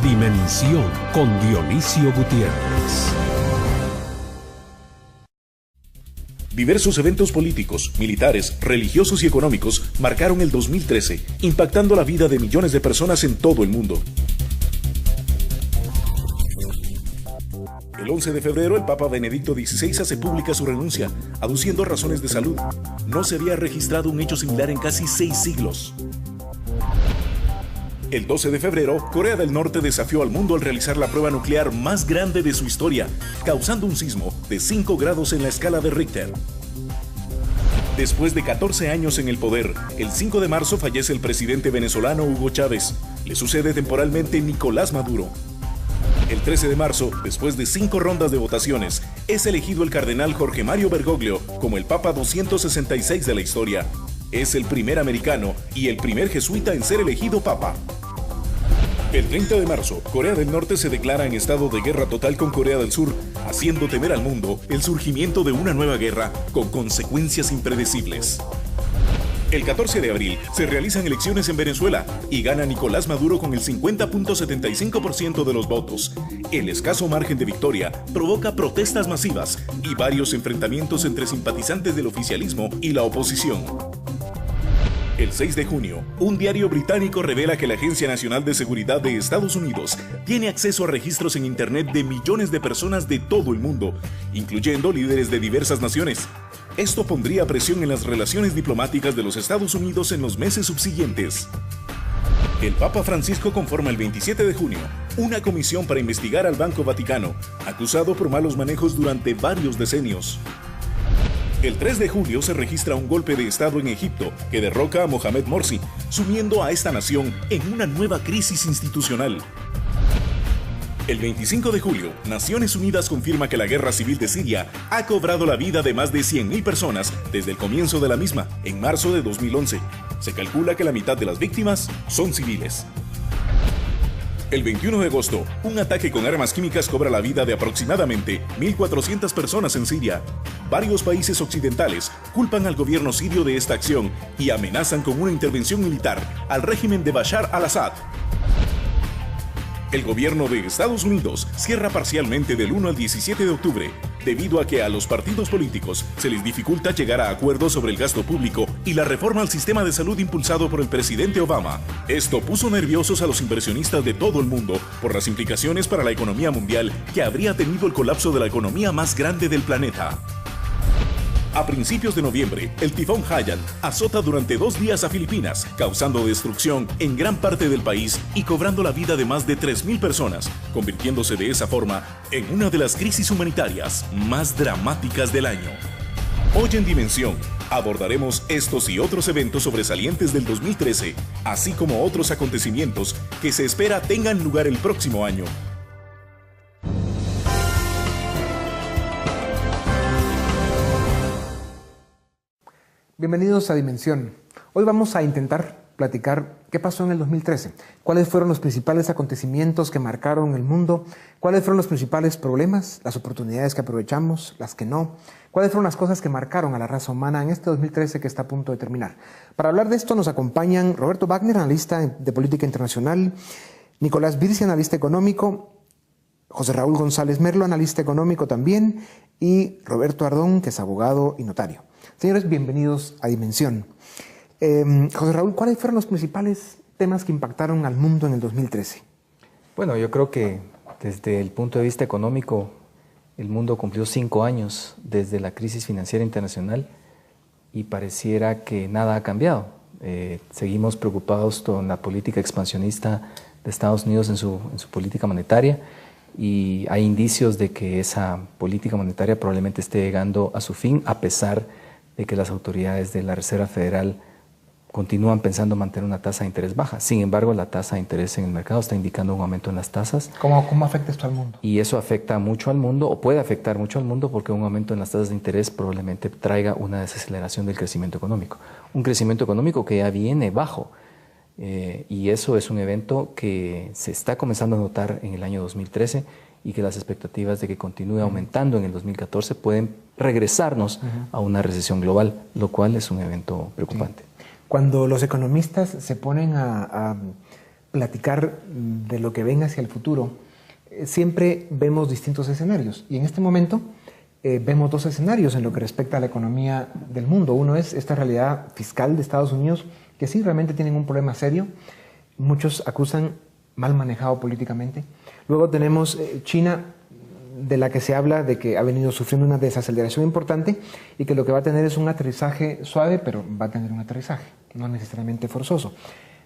Dimensión con Dionisio Gutiérrez. Diversos eventos políticos, militares, religiosos y económicos marcaron el 2013, impactando la vida de millones de personas en todo el mundo. El 11 de febrero, el Papa Benedicto XVI hace pública su renuncia, aduciendo razones de salud. No se había registrado un hecho similar en casi 6 siglos. El 12 de febrero, Corea del Norte desafió al mundo al realizar la prueba nuclear más grande de su historia, causando un sismo de 5 grados en la escala de Richter. Después de 14 años en el poder, el 5 de marzo fallece el presidente venezolano Hugo Chávez. Le sucede temporalmente Nicolás Maduro. El 13 de marzo, después de 5 rondas de votaciones, es elegido el cardenal Jorge Mario Bergoglio como el Papa 266 de la historia. Es el primer americano y el primer jesuita en ser elegido Papa. El 30 de marzo, Corea del Norte se declara en estado de guerra total con Corea del Sur, haciendo temer al mundo el surgimiento de una nueva guerra con consecuencias impredecibles. El 14 de abril se realizan elecciones en Venezuela y gana Nicolás Maduro con el 50.75% de los votos. El escaso margen de victoria provoca protestas masivas y varios enfrentamientos entre simpatizantes del oficialismo y la oposición. El 6 de junio, un diario británico revela que la Agencia Nacional de Seguridad de Estados Unidos tiene acceso a registros en Internet de millones de personas de todo el mundo, incluyendo líderes de diversas naciones. Esto pondría presión en las relaciones diplomáticas de los Estados Unidos en los meses subsiguientes. El Papa Francisco conforma el 27 de junio una comisión para investigar al Banco Vaticano, acusado por malos manejos durante varios decenios. El 3 de julio se registra un golpe de Estado en Egipto que derroca a Mohamed Morsi, sumiendo a esta nación en una nueva crisis institucional. El 25 de julio, Naciones Unidas confirma que la guerra civil de Siria ha cobrado la vida de más de 100.000 personas desde el comienzo de la misma, en marzo de 2011. Se calcula que la mitad de las víctimas son civiles. El 21 de agosto, un ataque con armas químicas cobra la vida de aproximadamente 1.400 personas en Siria. Varios países occidentales culpan al gobierno sirio de esta acción y amenazan con una intervención militar al régimen de Bashar al-Assad. El gobierno de Estados Unidos cierra parcialmente del 1 al 17 de octubre, debido a que a los partidos políticos se les dificulta llegar a acuerdos sobre el gasto público y la reforma al sistema de salud impulsado por el presidente Obama. Esto puso nerviosos a los inversionistas de todo el mundo por las implicaciones para la economía mundial que habría tenido el colapso de la economía más grande del planeta. A principios de noviembre, el tifón Haiyan azota durante 2 días a Filipinas, causando destrucción en gran parte del país y cobrando la vida de más de 3.000 personas, convirtiéndose de esa forma en una de las crisis humanitarias más dramáticas del año. Hoy en Dimensión, abordaremos estos y otros eventos sobresalientes del 2013, así como otros acontecimientos que se espera tengan lugar el próximo año. Bienvenidos a Dimensión. Hoy vamos a intentar platicar qué pasó en el 2013, cuáles fueron los principales acontecimientos que marcaron el mundo, cuáles fueron los principales problemas, las oportunidades que aprovechamos, las que no, cuáles fueron las cosas que marcaron a la raza humana en este 2013 que está a punto de terminar. Para hablar de esto nos acompañan Roberto Wagner, analista de política internacional, Nicolás Virsi, analista económico, José Raúl González Merlo, analista económico también, y Roberto Ardón, que es abogado y notario. Señores, bienvenidos a Dimensión. José Raúl, ¿cuáles fueron los principales temas que impactaron al mundo en el 2013? Bueno, yo creo que desde el punto de vista económico, el mundo cumplió 5 años desde la crisis financiera internacional y pareciera que nada ha cambiado. Seguimos preocupados con la política expansionista de Estados Unidos en su política monetaria, y hay indicios de que esa política monetaria probablemente esté llegando a su fin, a pesar de que las autoridades de la Reserva Federal continúan pensando mantener una tasa de interés baja. Sin embargo, la tasa de interés en el mercado está indicando un aumento en las tasas. ¿Cómo afecta esto al mundo? Y eso afecta mucho al mundo, o puede afectar mucho al mundo, porque un aumento en las tasas de interés probablemente traiga una desaceleración del crecimiento económico. Un crecimiento económico que ya viene bajo. Y eso es un evento que se está comenzando a notar en el año 2013 y que las expectativas de que continúe aumentando en el 2014 pueden regresarnos a una recesión global, lo cual es un evento preocupante. Cuando los economistas se ponen platicar de lo que venga hacia el futuro, siempre vemos distintos escenarios. Y en este momento vemos dos escenarios en lo que respecta a la economía del mundo. Uno es esta realidad fiscal de Estados Unidos, que sí realmente tienen un problema serio. Muchos acusan mal manejado políticamente. Luego tenemos China, de la que se habla de que ha venido sufriendo una desaceleración importante y que lo que va a tener es un aterrizaje suave, pero va a tener un aterrizaje, no necesariamente forzoso.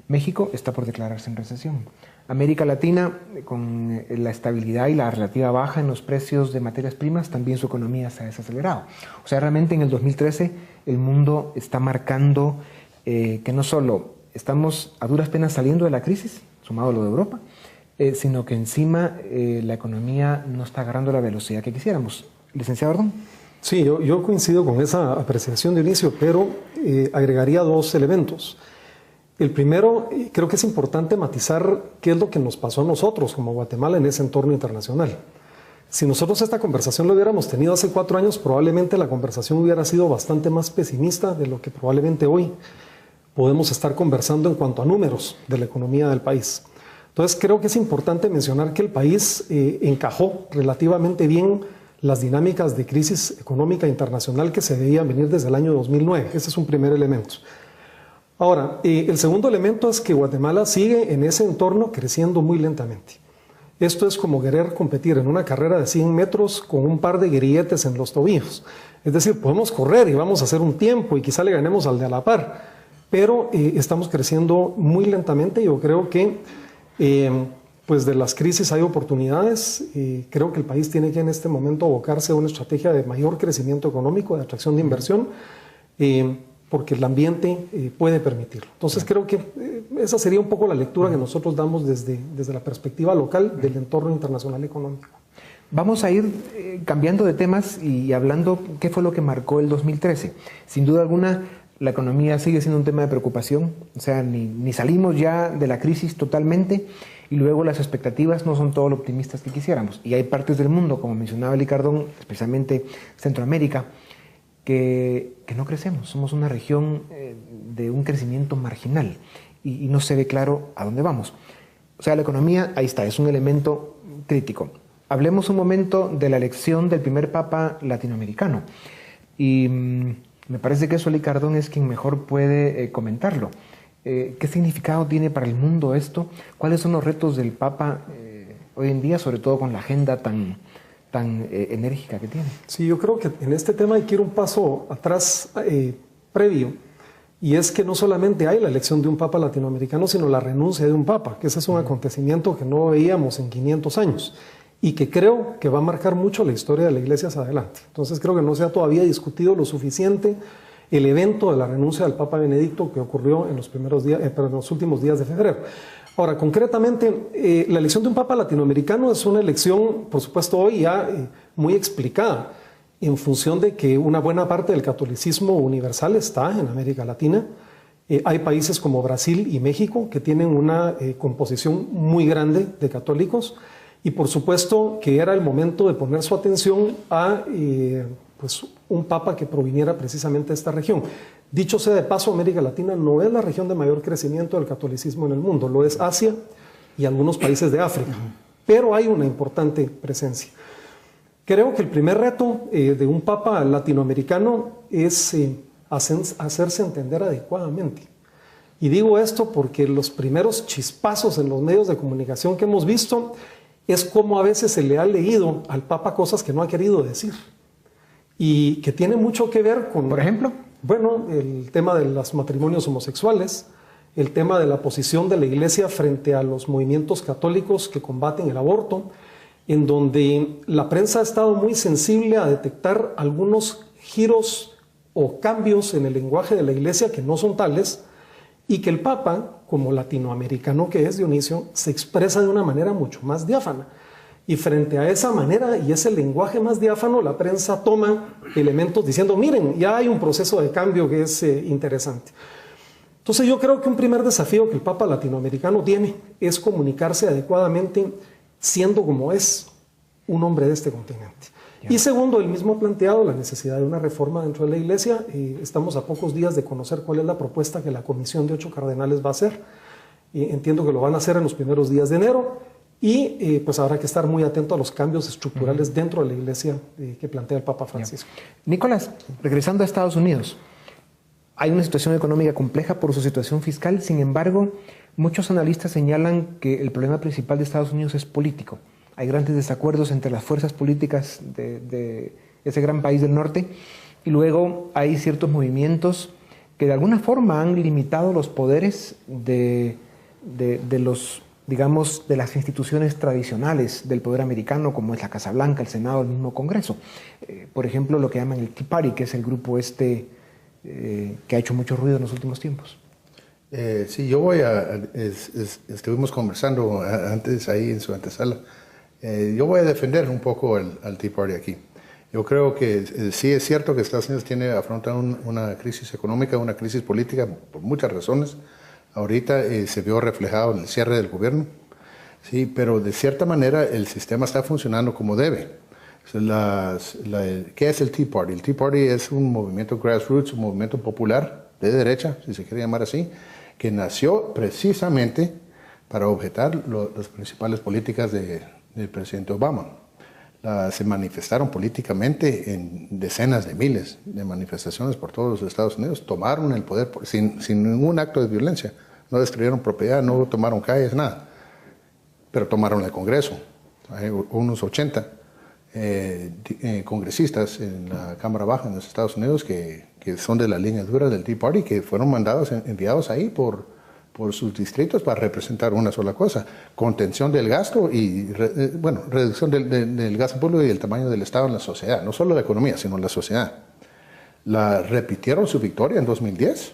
México está por declararse en recesión. América Latina, con la estabilidad y la relativa baja en los precios de materias primas, también su economía se ha desacelerado. O sea, realmente en el 2013 el mundo está marcando que no solo estamos a duras penas saliendo de la crisis, sumado a lo de Europa, sino que encima la economía no está agarrando la velocidad que quisiéramos. Licenciado Ordón. Sí, yo coincido con esa apreciación de inicio, pero agregaría dos elementos. El primero, creo que es importante matizar qué es lo que nos pasó a nosotros como Guatemala en ese entorno internacional. Si nosotros esta conversación lo hubiéramos tenido hace 4 años, probablemente la conversación hubiera sido bastante más pesimista de lo que probablemente hoy podemos estar conversando en cuanto a números de la economía del país. Entonces creo que es importante mencionar que el país encajó relativamente bien las dinámicas de crisis económica internacional que se veían venir desde el año 2009. Ese es un primer elemento. Ahora, el segundo elemento es que Guatemala sigue en ese entorno creciendo muy lentamente. Esto es como querer competir en una carrera de 100 metros con un par de grilletes en los tobillos. Es decir, podemos correr y vamos a hacer un tiempo y quizá le ganemos al de a la par, pero estamos creciendo muy lentamente. Yo creo que pues de las crisis hay oportunidades. Creo que el país tiene que en este momento abocarse a una estrategia de mayor crecimiento económico, de atracción de inversión, porque el ambiente puede permitirlo. Entonces creo que esa sería un poco la lectura que nosotros damos desde la perspectiva local del entorno internacional económico. Vamos a ir cambiando de temas y hablando qué fue lo que marcó el 2013. Sin duda alguna, la economía sigue siendo un tema de preocupación. O sea, ni salimos ya de la crisis totalmente y luego las expectativas no son todo lo optimistas que quisiéramos. Y hay partes del mundo, como mencionaba Licardón, especialmente Centroamérica, que no crecemos. Somos una región de un crecimiento marginal y no se ve claro a dónde vamos. O sea, la economía, ahí está, es un elemento crítico. Hablemos un momento de la elección del primer papa latinoamericano. Y me parece que eso Licardón es quien mejor puede comentarlo. ¿Qué significado tiene para el mundo esto? ¿Cuáles son los retos del papa hoy en día, sobre todo con la agenda tan enérgica que tiene? Sí, yo creo que en este tema hay que ir un paso atrás previo, y es que no solamente hay la elección de un papa latinoamericano, sino la renuncia de un papa, que ese es un acontecimiento que no veíamos en 500 años y que creo que va a marcar mucho la historia de la Iglesia hacia adelante. Entonces creo que no se ha todavía discutido lo suficiente el evento de la renuncia del Papa Benedicto que ocurrió en los últimos días de febrero. Ahora, concretamente, la elección de un papa latinoamericano es una elección, por supuesto, hoy ya muy explicada, en función de que una buena parte del catolicismo universal está en América Latina. Hay países como Brasil y México que tienen una composición muy grande de católicos, y por supuesto que era el momento de poner su atención a pues un papa que proviniera precisamente de esta región. Dicho sea de paso, América Latina no es la región de mayor crecimiento del catolicismo en el mundo, lo es Asia y algunos países de África, pero hay una importante presencia. Creo que el primer reto de un papa latinoamericano es hacerse entender adecuadamente. Y digo esto porque los primeros chispazos en los medios de comunicación que hemos visto es cómo a veces se le ha leído al papa cosas que no ha querido decir y que tiene mucho que ver con, por ejemplo, bueno, el tema de los matrimonios homosexuales, el tema de la posición de la Iglesia frente a los movimientos católicos que combaten el aborto, en donde la prensa ha estado muy sensible a detectar algunos giros o cambios en el lenguaje de la Iglesia que no son tales, y que el Papa, como latinoamericano que es, Dionisio, se expresa de una manera mucho más diáfana. Y frente a esa manera y ese lenguaje más diáfano, la prensa toma elementos diciendo, miren, ya hay un proceso de cambio que es interesante. Entonces yo creo que un primer desafío que el Papa latinoamericano tiene es comunicarse adecuadamente siendo como es un hombre de este continente. Y segundo, él mismo ha planteado la necesidad de una reforma dentro de la Iglesia. Estamos a pocos días de conocer cuál es la propuesta que la Comisión de 8 Cardenales va a hacer. Entiendo que lo van a hacer en los primeros días de enero y pues habrá que estar muy atento a los cambios estructurales dentro de la Iglesia que plantea el Papa Francisco. Nicolás, regresando a Estados Unidos, hay una situación económica compleja por su situación fiscal, sin embargo, muchos analistas señalan que el problema principal de Estados Unidos es político. Hay grandes desacuerdos entre las fuerzas políticas de ese gran país del norte y luego hay ciertos movimientos que de alguna forma han limitado los poderes de los, digamos, de las instituciones tradicionales del poder americano, como es la Casa Blanca, el Senado, el mismo Congreso. Por ejemplo, lo que llaman el Tea Party, que es el grupo que ha hecho mucho ruido en los últimos tiempos. Sí, yo voy estuvimos conversando antes ahí en su antesala. Yo voy a defender un poco al Tea Party aquí. Yo creo que sí es cierto que Estados Unidos afronta una crisis económica, una crisis política por muchas razones. Ahorita se vio reflejado en el cierre del gobierno, sí, pero de cierta manera el sistema está funcionando como debe. ¿Qué es el Tea Party? El Tea Party es un movimiento grassroots, un movimiento popular de derecha, si se quiere llamar así, que nació precisamente para objetar las principales políticas del presidente Obama. Se manifestaron políticamente en decenas de miles de manifestaciones por todos los Estados Unidos, tomaron el poder sin ningún acto de violencia, no destruyeron propiedad, no tomaron calles, nada, pero tomaron el Congreso. Hay unos 80 congresistas en la Cámara Baja en los Estados Unidos que son de la línea dura del Tea Party, que fueron enviados ahí por sus distritos para representar una sola cosa: contención del gasto y reducción del gasto público y el tamaño del Estado en la sociedad, no solo la economía, sino la sociedad. Repitieron su victoria en 2010,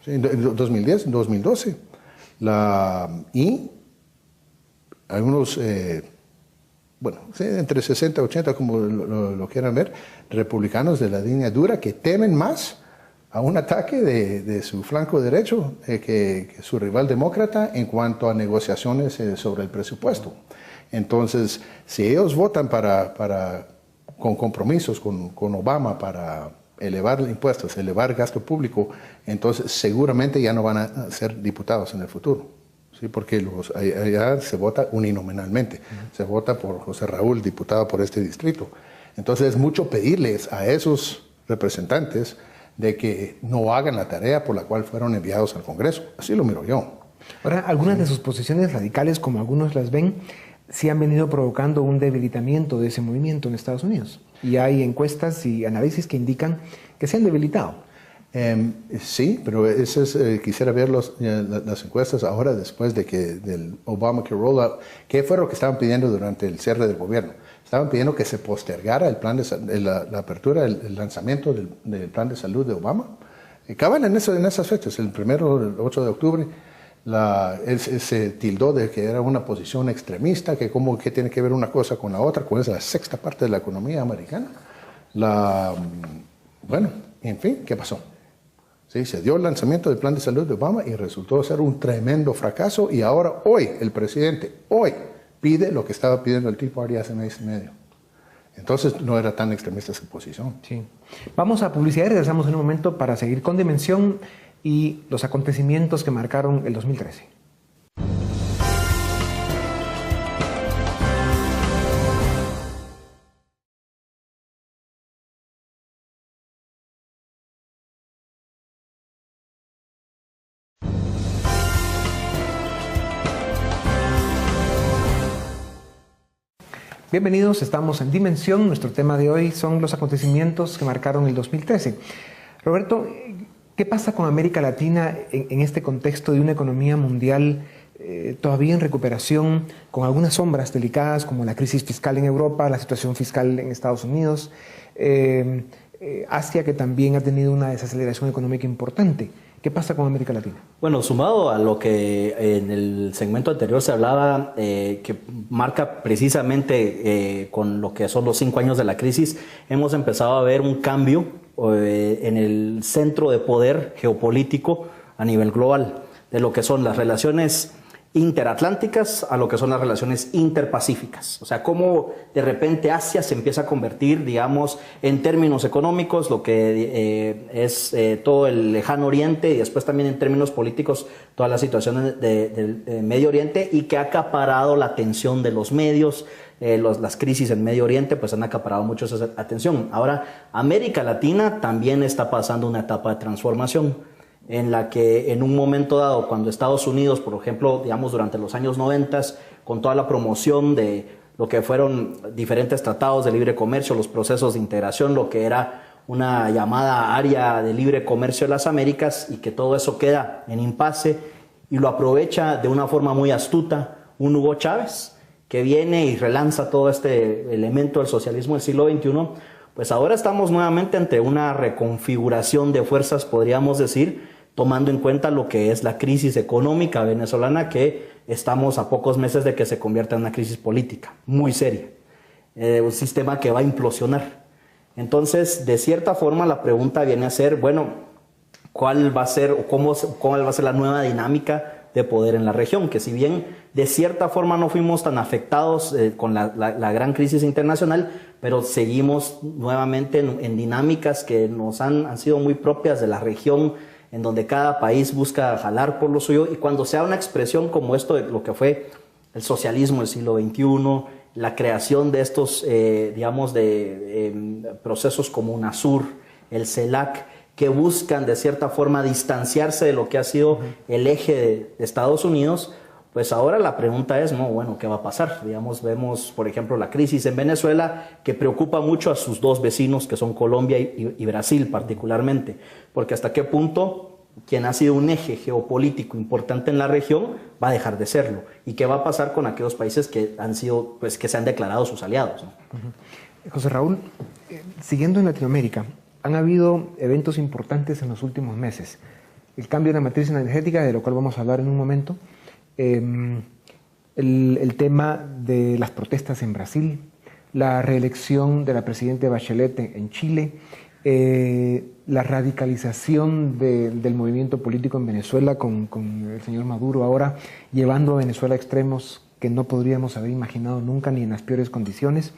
¿sí? En 2010, en 2012. Y hay unos, sí, entre 60 y 80, como lo quieran ver, republicanos de la línea dura que temen más a un ataque de su flanco derecho que su rival demócrata en cuanto a negociaciones sobre el presupuesto. Entonces, si ellos votan con compromisos con Obama para elevar impuestos, elevar gasto público, entonces seguramente ya no van a ser diputados en el futuro, ¿sí? Porque allá se vota uninominalmente. Se vota por José Raúl, diputado por este distrito. Entonces es mucho pedirles a esos representantes de que no hagan la tarea por la cual fueron enviados al Congreso. Así lo miro yo. Ahora, algunas de sus posiciones radicales, como algunos las ven, sí han venido provocando un debilitamiento de ese movimiento en Estados Unidos. Y hay encuestas y análisis que indican que se han debilitado. Sí, pero quisiera ver las encuestas ahora después del Obamacare rollout. ¿Qué fue lo que estaban pidiendo durante el cierre del gobierno? Estaban pidiendo que se postergara el plan la apertura, el lanzamiento del plan de salud de Obama. Cabal en esas fechas, el 8 de octubre, él se tildó de que era una posición extremista, que tiene que ver una cosa con la otra, con esa sexta parte de la economía americana. Bueno, en fin, ¿qué pasó? Sí, se dio el lanzamiento del plan de salud de Obama y resultó ser un tremendo fracaso, y ahora el presidente pide lo que estaba pidiendo el Tea Party hace mes y medio. Entonces no era tan extremista su posición. Sí. Vamos a publicidad y regresamos en un momento para seguir con Dimensión y los acontecimientos que marcaron el 2013. Bienvenidos, estamos en Dimensión. Nuestro tema de hoy son los acontecimientos que marcaron el 2013. Roberto, ¿qué pasa con América Latina en este contexto de una economía mundial todavía en recuperación, con algunas sombras delicadas como la crisis fiscal en Europa, la situación fiscal en Estados Unidos, Asia, que también ha tenido una desaceleración económica importante? ¿Qué pasa con América Latina? Bueno, sumado a lo que en el segmento anterior se hablaba, que marca precisamente con lo que son los 5 años de la crisis, hemos empezado a ver un cambio en el centro de poder geopolítico a nivel global, de lo que son las relaciones interatlánticas a lo que son las relaciones interpacíficas. O sea, cómo de repente Asia se empieza a convertir, digamos, en términos económicos, lo que es todo el lejano oriente, y después también en términos políticos, toda la situación del Medio Oriente, y que ha acaparado la atención de los medios. Las crisis en Medio Oriente pues han acaparado mucho esa atención. Ahora, América Latina también está pasando una etapa de transformación, en la que en un momento dado, cuando Estados Unidos, por ejemplo, digamos durante los años 90, con toda la promoción de lo que fueron diferentes tratados de libre comercio, los procesos de integración, lo que era una llamada área de libre comercio de las Américas, y que todo eso queda en impasse, y lo aprovecha de una forma muy astuta un Hugo Chávez, que viene y relanza todo este elemento del socialismo del siglo XXI. Pues ahora estamos nuevamente ante una reconfiguración de fuerzas, podríamos decir, tomando en cuenta lo que es la crisis económica venezolana, que estamos a pocos meses de que se convierta en una crisis política muy seria, un sistema que va a implosionar. Entonces, de cierta forma, la pregunta viene a ser, bueno, ¿cuál va a ser o cómo va a ser la nueva dinámica de poder en la región? Que si bien de cierta forma no fuimos tan afectados con la gran crisis internacional, pero seguimos nuevamente en dinámicas que nos han sido muy propias de la región, en donde cada país busca jalar por lo suyo, y cuando se da una expresión como esto de lo que fue el socialismo del siglo XXI, la creación de estos, digamos, de procesos como UNASUR, el CELAC, que buscan de cierta forma distanciarse de lo que ha sido el eje de Estados Unidos, pues ahora la pregunta es, no, bueno, ¿qué va a pasar? Digamos, vemos, por ejemplo, la crisis en Venezuela, que preocupa mucho a sus dos vecinos, que son Colombia y Brasil particularmente, porque hasta qué punto quien ha sido un eje geopolítico importante en la región va a dejar de serlo, y qué va a pasar con aquellos países que han sido, pues, que se han declarado sus aliados, ¿no? José Raúl, siguiendo en Latinoamérica, han habido eventos importantes en los últimos meses. El cambio de la matriz energética, de lo cual vamos a hablar en un momento, el tema de las protestas en Brasil, la reelección de la presidenta Bachelet en Chile, la radicalización del movimiento político en Venezuela con el señor Maduro ahora llevando a Venezuela a extremos que no podríamos haber imaginado nunca, ni en las peores condiciones.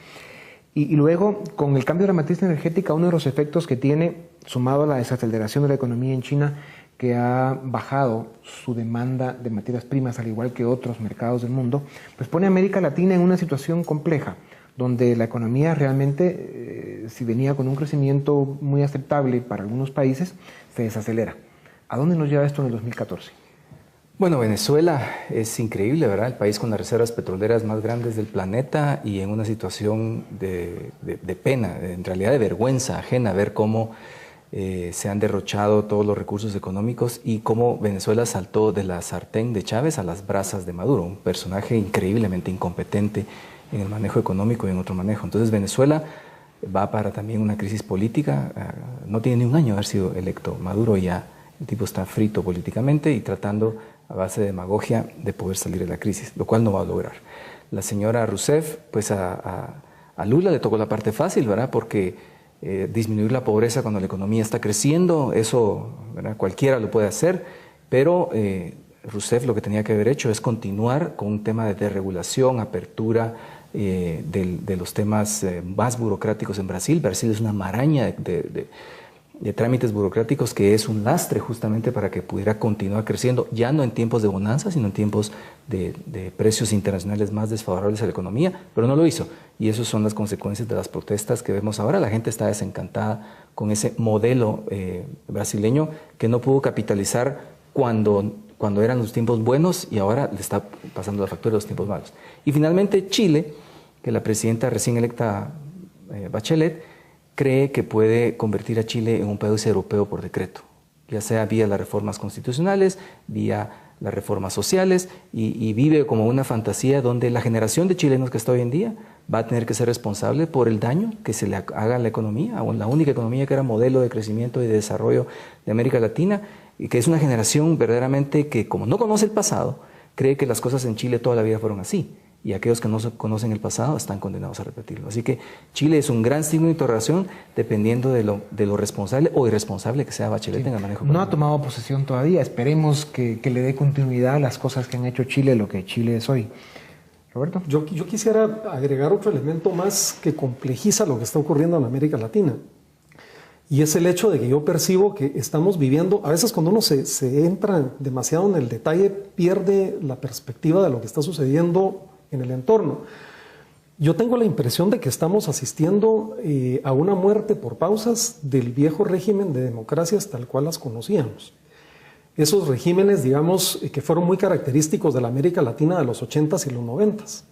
Y luego, con el cambio de la matriz energética, uno de los efectos que tiene, sumado a la desaceleración de la economía en China, que ha bajado su demanda de materias primas, al igual que otros mercados del mundo, pues pone a América Latina en una situación compleja, donde la economía realmente, si venía con un crecimiento muy aceptable para algunos países, se desacelera. ¿A dónde nos lleva esto en el 2014? Bueno, Venezuela es increíble, ¿verdad? El país con las reservas petroleras más grandes del planeta, y en una situación de pena, en realidad de vergüenza ajena, ver cómo se han derrochado todos los recursos económicos y cómo Venezuela saltó de la sartén de Chávez a las brasas de Maduro, un personaje increíblemente incompetente en el manejo económico y en otro manejo. Entonces Venezuela va para también una crisis política. No tiene ni un año de haber sido electo Maduro, ya el tipo está frito políticamente y tratando a base de demagogia de poder salir de la crisis, lo cual no va a lograr. La señora Rousseff, pues a Lula le tocó la parte fácil, ¿verdad? Porque disminuir la pobreza cuando la economía está creciendo, eso, ¿verdad?, cualquiera lo puede hacer, pero Rousseff lo que tenía que haber hecho es continuar con un tema de desregulación, apertura de los temas más burocráticos en Brasil. Brasil es una maraña de trámites burocráticos que es un lastre justamente para que pudiera continuar creciendo, ya no en tiempos de bonanza, sino en tiempos de precios internacionales más desfavorables a la economía, pero no lo hizo. Y esas son las consecuencias de las protestas que vemos ahora. La gente está desencantada con ese modelo brasileño que no pudo capitalizar cuando eran los tiempos buenos, y ahora le está pasando la factura de los tiempos malos. Y finalmente Chile, que la presidenta recién electa Bachelet cree que puede convertir a Chile en un país europeo por decreto, ya sea vía las reformas constitucionales, vía las reformas sociales, y vive como una fantasía donde la generación de chilenos que está hoy en día va a tener que ser responsable por el daño que se le haga a la economía, a la única economía que era modelo de crecimiento y de desarrollo de América Latina, y que es una generación verdaderamente que, como no conoce el pasado, cree que las cosas en Chile toda la vida fueron así. y aquellos que no conocen el pasado están condenados a repetirlo. Así que Chile es un gran signo de interrogación dependiendo de lo responsable o irresponsable que sea Bachelet en el manejo. No ha tomado posesión todavía. Esperemos que le dé continuidad a las cosas que han hecho Chile, lo que Chile es hoy. Roberto. Yo quisiera agregar otro elemento más que complejiza lo que está ocurriendo en América Latina. Y es el hecho de que yo percibo que estamos viviendo, a veces cuando uno se entra demasiado en el detalle, pierde la perspectiva de lo que está sucediendo en el entorno. Yo tengo la impresión de que estamos asistiendo a una muerte por pausas del viejo régimen de democracias tal cual las conocíamos. Esos regímenes, digamos, que fueron muy característicos de la América Latina de los 80s y los 90s.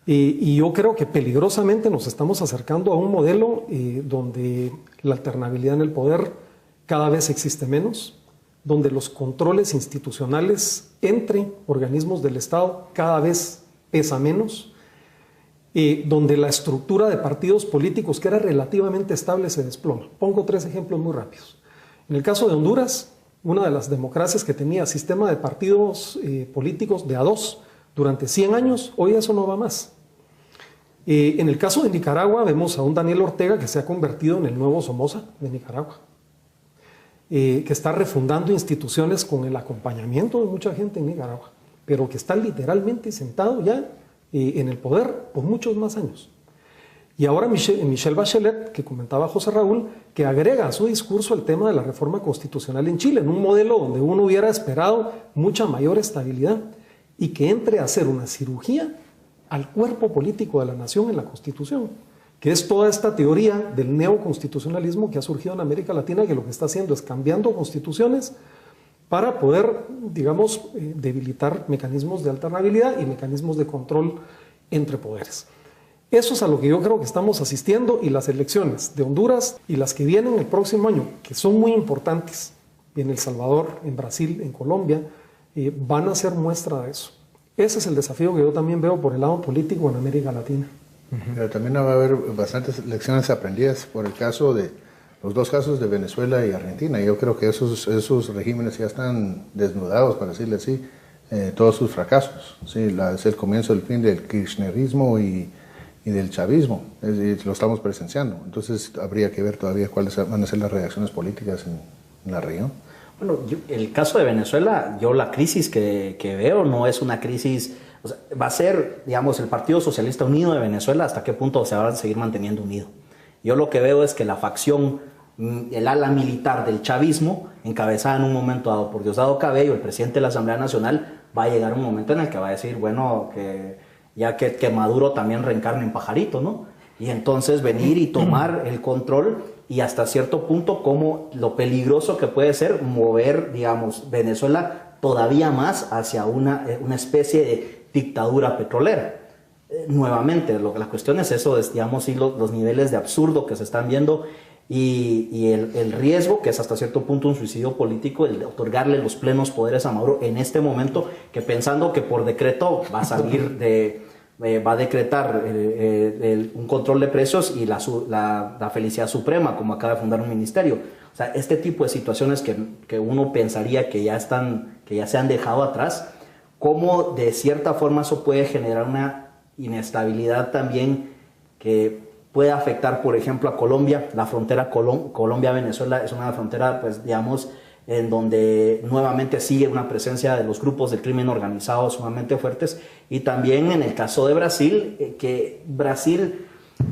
Y yo creo que peligrosamente nos estamos acercando a un modelo donde la alternabilidad en el poder cada vez existe menos, donde los controles institucionales entre organismos del Estado cada vez pesa menos, donde la estructura de partidos políticos que era relativamente estable se desploma. Pongo 3 ejemplos muy rápidos. En el caso de Honduras, una de las democracias que tenía sistema de partidos políticos de a 2 durante 100 años, hoy eso no va más. En el caso de Nicaragua vemos a un Daniel Ortega que se ha convertido en el nuevo Somoza de Nicaragua, que está refundando instituciones con el acompañamiento de mucha gente en Nicaragua, pero que está literalmente sentado ya en el poder por muchos más años. Y ahora Michelle Bachelet, que comentaba José Raúl, que agrega a su discurso el tema de la reforma constitucional en Chile, en un modelo donde uno hubiera esperado mucha mayor estabilidad y que entre a hacer una cirugía al cuerpo político de la nación en la Constitución, que es toda esta teoría del neoconstitucionalismo que ha surgido en América Latina, que lo que está haciendo es cambiando constituciones para poder, digamos, debilitar mecanismos de alternabilidad y mecanismos de control entre poderes. Eso es a lo que yo creo que estamos asistiendo, y las elecciones de Honduras y las que vienen el próximo año, que son muy importantes en El Salvador, en Brasil, en Colombia, van a ser muestra de eso. Ese es el desafío que yo también veo por el lado político en América Latina. Pero también va a haber bastantes lecciones aprendidas por el caso de los 2 casos de Venezuela y Argentina. Yo creo que esos regímenes ya están desnudados, para decirle así, todos sus fracasos. Sí, es el comienzo del fin del kirchnerismo y del chavismo. Lo estamos presenciando. Entonces habría que ver todavía cuáles van a ser las reacciones políticas en la región. Bueno, el caso de Venezuela, yo la crisis que veo no es una crisis, o sea, va a ser, digamos, el Partido Socialista Unido de Venezuela, hasta qué punto se va a seguir manteniendo unido. Yo lo que veo es que la facción, el ala militar del chavismo, encabezada en un momento dado por Diosdado Cabello, el presidente de la Asamblea Nacional, va a llegar un momento en el que va a decir, bueno, que Maduro también reencarne en pajarito, ¿no? Y entonces venir y tomar el control, y hasta cierto punto como lo peligroso que puede ser mover, digamos, Venezuela todavía más hacia una especie de dictadura petrolera. Nuevamente, la cuestión es eso, digamos, sí, los niveles de absurdo que se están viendo y el riesgo, que es hasta cierto punto un suicidio político, el de otorgarle los plenos poderes a Maduro en este momento, que pensando que por decreto va a salir va a decretar un control de precios y la felicidad suprema, como acaba de fundar un ministerio. O sea, este tipo de situaciones que uno pensaría que ya se han dejado atrás, cómo de cierta forma eso puede generar una inestabilidad también que puede afectar, por ejemplo, a Colombia. La frontera Colombia-Venezuela es una frontera, pues, digamos, en donde nuevamente sigue una presencia de los grupos del crimen organizado sumamente fuertes, y también en el caso de Brasil, que Brasil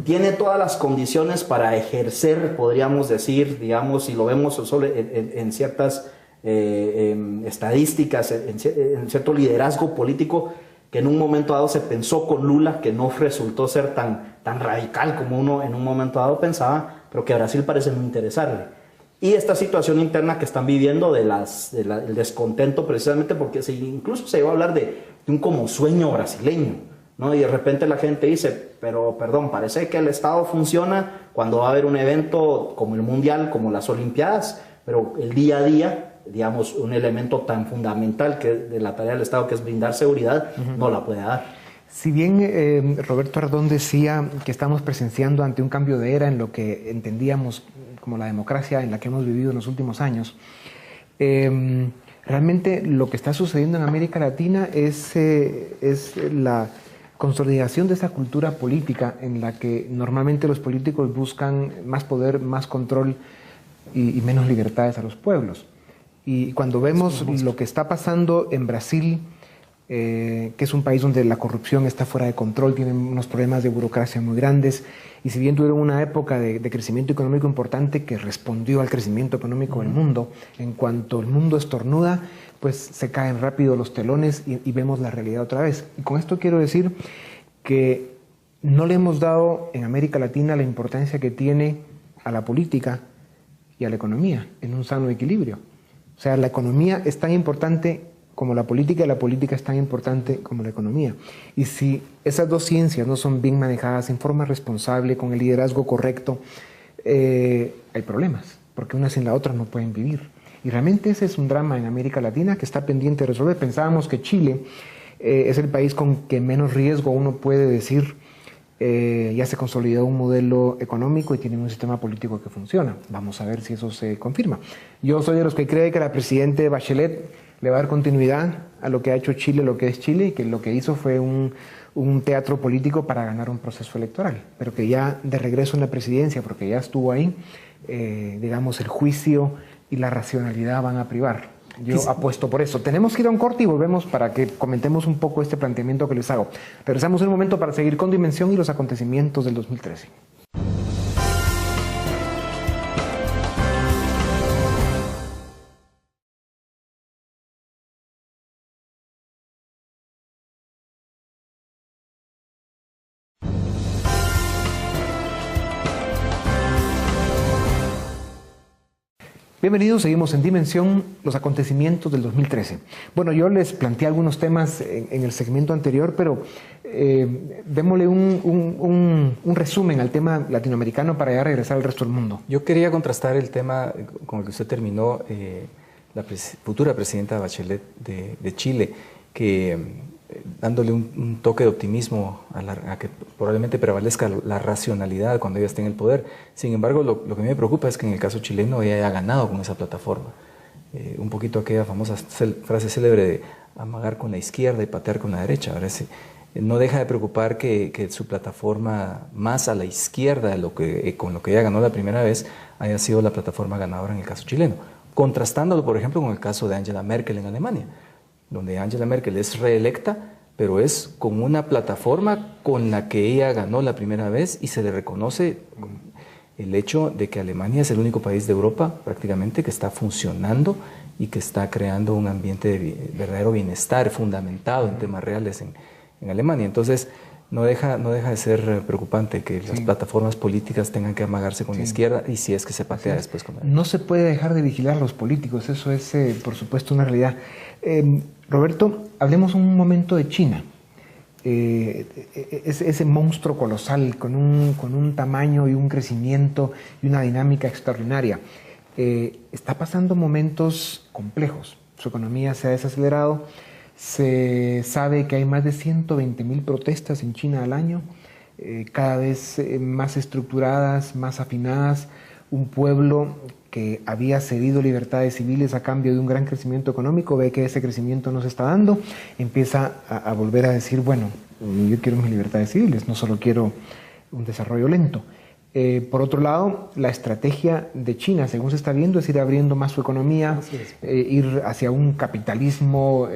tiene todas las condiciones para ejercer, podríamos decir, digamos, si lo vemos solo en ciertas estadísticas, en cierto liderazgo político, que en un momento dado se pensó con Lula, que no resultó ser tan radical como uno en un momento dado pensaba, pero que a Brasil parece no interesarle. Y esta situación interna que están viviendo del descontento, precisamente porque incluso se iba a hablar de un como sueño brasileño, ¿no? Y de repente la gente dice, pero perdón, parece que el Estado funciona cuando va a haber un evento como el Mundial, como las Olimpiadas, pero el día a día, digamos, un elemento tan fundamental que de la tarea del Estado, que es brindar seguridad, no la puede dar. Si bien Roberto Ardón decía que estamos presenciando ante un cambio de era en lo que entendíamos como la democracia en la que hemos vivido en los últimos años, realmente lo que está sucediendo en América Latina es consolidación de esa cultura política en la que normalmente los políticos buscan más poder, más control y menos libertades a los pueblos. Y cuando vemos lo que está pasando en Brasil, que es un país donde la corrupción está fuera de control, tienen unos problemas de burocracia muy grandes, y si bien tuvieron una época de crecimiento económico importante que respondió al crecimiento económico del mundo, en cuanto el mundo estornuda, pues se caen rápido los telones y vemos la realidad otra vez. Y con esto quiero decir que no le hemos dado en América Latina la importancia que tiene a la política y a la economía en un sano equilibrio. O sea, la economía es tan importante como la política y la política es tan importante como la economía. Y si esas dos ciencias no son bien manejadas en forma responsable, con el liderazgo correcto, hay problemas, porque una sin la otra no pueden vivir. Y realmente ese es un drama en América Latina que está pendiente de resolver. Pensábamos que Chile es el país con que menos riesgo uno puede decir ya se consolidó un modelo económico y tienen un sistema político que funciona. Vamos a ver si eso se confirma. Yo soy de los que cree que la presidenta Bachelet le va a dar continuidad a lo que ha hecho Chile, lo que es Chile, y que lo que hizo fue un teatro político para ganar un proceso electoral, pero que ya de regreso en la presidencia, porque ya estuvo ahí, digamos, el juicio y la racionalidad van a privar. Yo apuesto por eso. Tenemos que ir a un corte y volvemos para que comentemos un poco este planteamiento que les hago. Regresamos en un momento para seguir con Dimensión y los acontecimientos del 2013. Bienvenidos, seguimos en Dimensión, los acontecimientos del 2013. Bueno, yo les planteé algunos temas en el segmento anterior, pero démosle un resumen al tema latinoamericano para ya regresar al resto del mundo. Yo quería contrastar el tema con el que usted terminó, la futura presidenta Bachelet de Chile, que dándole un toque de optimismo a que probablemente prevalezca la racionalidad cuando ella esté en el poder. Sin embargo, lo que a mí me preocupa es que en el caso chileno ella haya ganado con esa plataforma. Un poquito aquella famosa frase célebre de amagar con la izquierda y patear con la derecha. Ahora no deja de preocupar que su plataforma más a la izquierda de con lo que ella ganó la primera vez haya sido la plataforma ganadora en el caso chileno. Contrastándolo, por ejemplo, con el caso de Angela Merkel en Alemania, donde Angela Merkel es reelecta, pero es con una plataforma con la que ella ganó la primera vez y se le reconoce el hecho de que Alemania es el único país de Europa prácticamente que está funcionando y que está creando un ambiente de verdadero bienestar fundamentado en temas reales en Alemania. Entonces, no deja de ser preocupante que las plataformas políticas tengan que amagarse con la izquierda y si es que se patea después con la derecha. No se puede dejar de vigilar a los políticos, eso es por supuesto una realidad. Roberto, hablemos un momento de China. Ese monstruo colosal con un tamaño y un crecimiento y una dinámica extraordinaria. Está pasando momentos complejos. Su economía se ha desacelerado. Se sabe que hay más de 120.000 protestas en China al año, cada vez más estructuradas, más afinadas. Un pueblo que había cedido libertades civiles a cambio de un gran crecimiento económico, ve que ese crecimiento no se está dando, empieza a volver a decir, bueno, yo quiero mis libertades civiles, no solo quiero un desarrollo lento. Por otro lado, la estrategia de China, según se está viendo, es ir abriendo más su economía, ir hacia un capitalismo,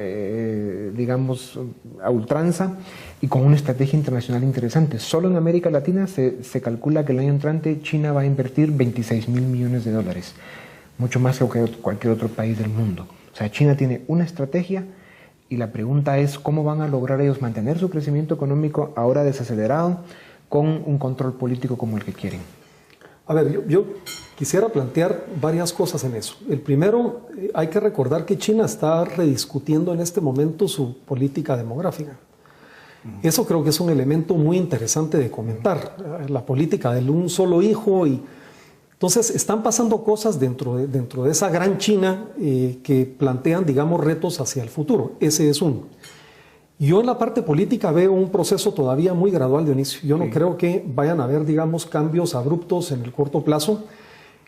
digamos, a ultranza y con una estrategia internacional interesante. Solo en América Latina se calcula que el año entrante China va a invertir $26.000 millones, mucho más que cualquier otro país del mundo. O sea, China tiene una estrategia y la pregunta es cómo van a lograr ellos mantener su crecimiento económico ahora desacelerado, con un control político como el que quieren. A ver, yo quisiera plantear varias cosas en eso. El primero, hay que recordar que China está rediscutiendo en este momento su política demográfica. Eso creo que es un elemento muy interesante de comentar, la política del un solo hijo. Y entonces están pasando cosas dentro de esa gran China que plantean, digamos, retos hacia el futuro. Ese es uno. Yo en la parte política veo un proceso todavía muy gradual, Dionisio. Yo no creo que vayan a haber, digamos, cambios abruptos en el corto plazo.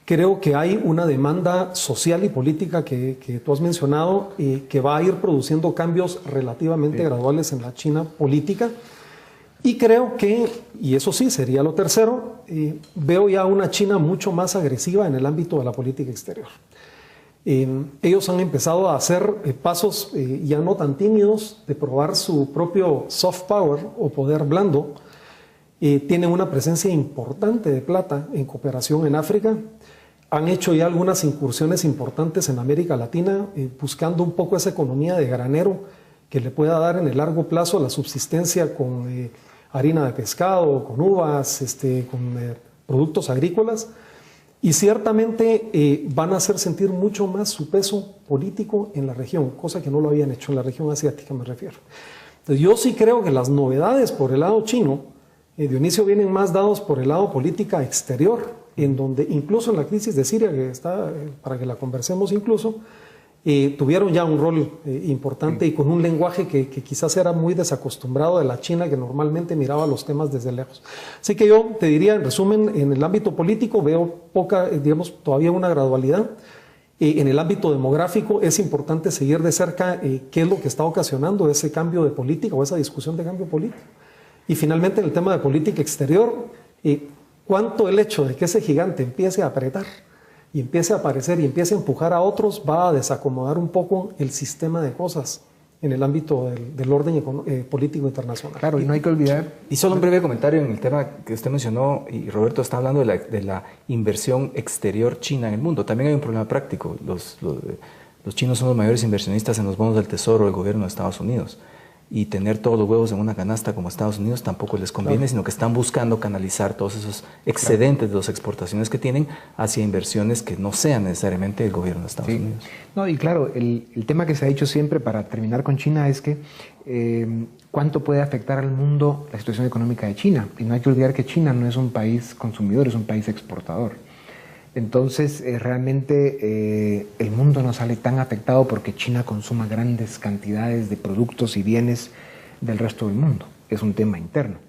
Creo que hay una demanda social y política que tú has mencionado que va a ir produciendo cambios relativamente graduales en la China política. Y creo que, y eso sí sería lo tercero, veo ya una China mucho más agresiva en el ámbito de la política exterior. Ellos han empezado a hacer pasos ya no tan tímidos de probar su propio soft power o poder blando. Tienen una presencia importante de plata en cooperación en África. Han hecho ya algunas incursiones importantes en América Latina, buscando un poco esa economía de granero que le pueda dar en el largo plazo la subsistencia con harina de pescado, con uvas, con productos agrícolas. Y ciertamente van a hacer sentir mucho más su peso político en la región, cosa que no lo habían hecho en la región asiática, me refiero. Entonces, yo sí creo que las novedades por el lado chino, Dionisio, vienen más dados por el lado política exterior, en donde incluso en la crisis de Siria, que está, para que la conversemos incluso, tuvieron ya un rol importante y con un lenguaje que quizás era muy desacostumbrado de la China, que normalmente miraba los temas desde lejos. Así que yo te diría, en resumen, en el ámbito político veo poca, digamos, todavía una gradualidad. En el ámbito demográfico es importante seguir de cerca qué es lo que está ocasionando ese cambio de política o esa discusión de cambio político. Y finalmente en el tema de política exterior, cuánto el hecho de que ese gigante empiece a apretar y empiece a aparecer y empiece a empujar a otros va a desacomodar un poco el sistema de cosas en el ámbito del orden político internacional. Claro, y no hay que olvidar... Y solo un breve comentario en el tema que usted mencionó, y Roberto está hablando de la inversión exterior china en el mundo. También hay un problema práctico. Los chinos son los mayores inversionistas en los bonos del tesoro del gobierno de Estados Unidos. Y tener todos los huevos en una canasta como Estados Unidos tampoco les conviene, claro, sino que están buscando canalizar todos esos excedentes de las exportaciones que tienen hacia inversiones que no sean necesariamente el gobierno de Estados Unidos. No, y claro, el tema que se ha dicho siempre para terminar con China es que cuánto puede afectar al mundo la situación económica de China. Y no hay que olvidar que China no es un país consumidor, es un país exportador. Entonces, realmente el mundo no sale tan afectado porque China consuma grandes cantidades de productos y bienes del resto del mundo. Es un tema interno.